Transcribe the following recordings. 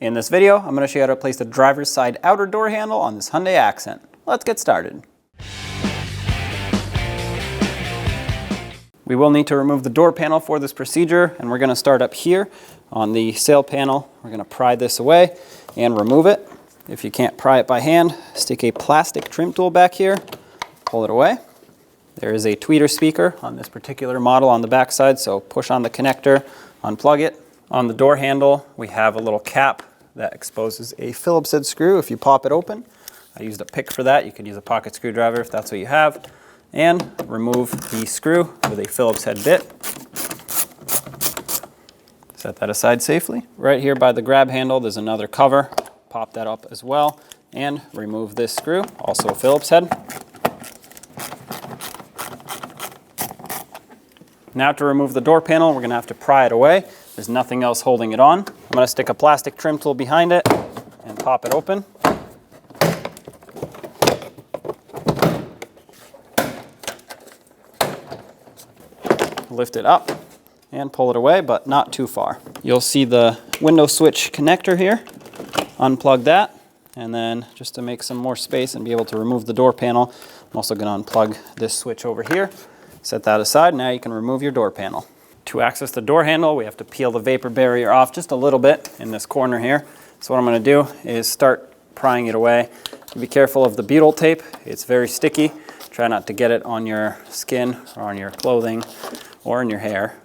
In this video, I'm going to show you how to place the driver's side outer door handle on this Hyundai Accent. Let's get started. We will need to remove the door panel for this procedure, and we're going to start up here on the sail panel. We're going to pry this away and remove it. If you can't pry it by hand, stick a plastic trim tool back here, pull it away. There is a tweeter speaker on this particular model on the back side, so push on the connector, unplug it. On the door handle, we have a little cap that exposes a Phillips head screw if you pop it open. I used a pick for that. You could use a pocket screwdriver if that's what you have. And remove the screw with a Phillips head bit. Set that aside safely. Right here by the grab handle, there's another cover. Pop that up as well. And remove this screw, also a Phillips head. Now to remove the door panel, we're going to have to pry it away. There's nothing else holding it on. I'm going to stick a plastic trim tool behind it and pop it open. Lift it up and pull it away, but not too far. You'll see the window switch connector here. Unplug that, and then just to make some more space and be able to remove the door panel, I'm also going to unplug this switch over here. Set that aside. Now you can remove your door panel. To access the door handle, we have to peel the vapor barrier off just a little bit in this corner here. So what I'm going to do is start prying it away. Be careful of the butyl tape. It's very sticky. Try not to get it on your skin or on your clothing or in your hair.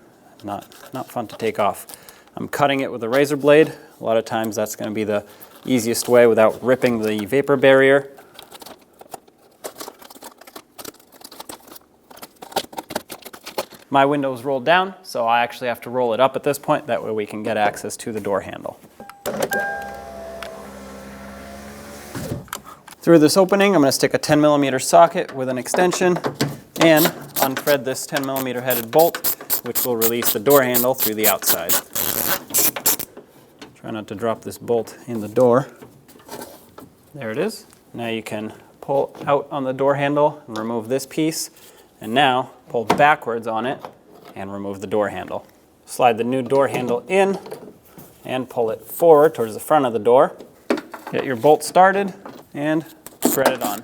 Not fun to take off. I'm cutting it with a razor blade. A lot of times that's going to be the easiest way without ripping the vapor barrier. My window is rolled down, so I actually have to roll it up at this point. That way we can get access to the door handle. Through this opening, I'm going to stick a 10mm socket with an extension and unthread this 10mm headed bolt, which will release the door handle through the outside. Try not to drop this bolt in the door. There it is. Now you can pull out on the door handle and remove this piece. And now pull backwards on it and remove the door handle. Slide the new door handle in and pull it forward towards the front of the door. Get your bolt started and thread it on.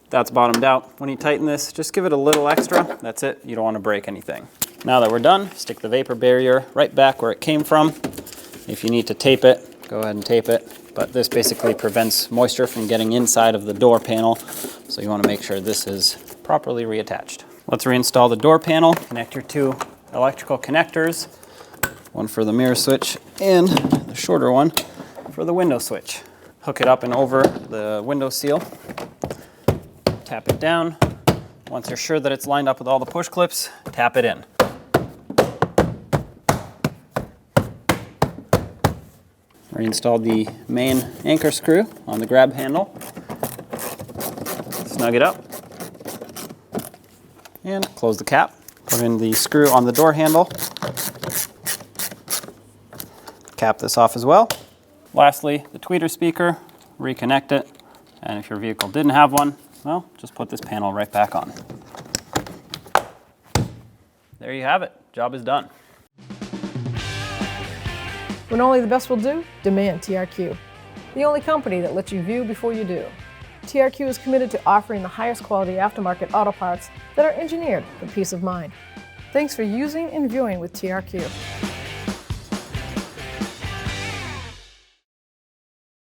That's bottomed out. When you tighten this, just give it a little extra. That's it. You don't want to break anything. Now that we're done, stick the vapor barrier right back where it came from. If you need to tape it, go ahead and tape it. But this basically prevents moisture from getting inside of the door panel, so you want to make sure this is properly reattached. Let's reinstall the door panel. Connect your two electrical connectors, one for the mirror switch and the shorter one for the window switch. Hook it up and over the window seal. Tap it down. Once you're sure that it's lined up with all the push clips, tap it in. Reinstalled the main anchor screw on the grab handle. Snug it up and close the cap. Put in the screw on the door handle. Cap this off as well. Lastly, the tweeter speaker, reconnect it, and if your vehicle didn't have one, well, just put this panel right back on. There you have it. Job is done. When only the best will do, demand TRQ. The only company that lets you view before you do. TRQ is committed to offering the highest quality aftermarket auto parts that are engineered for peace of mind. Thanks for using and viewing with TRQ.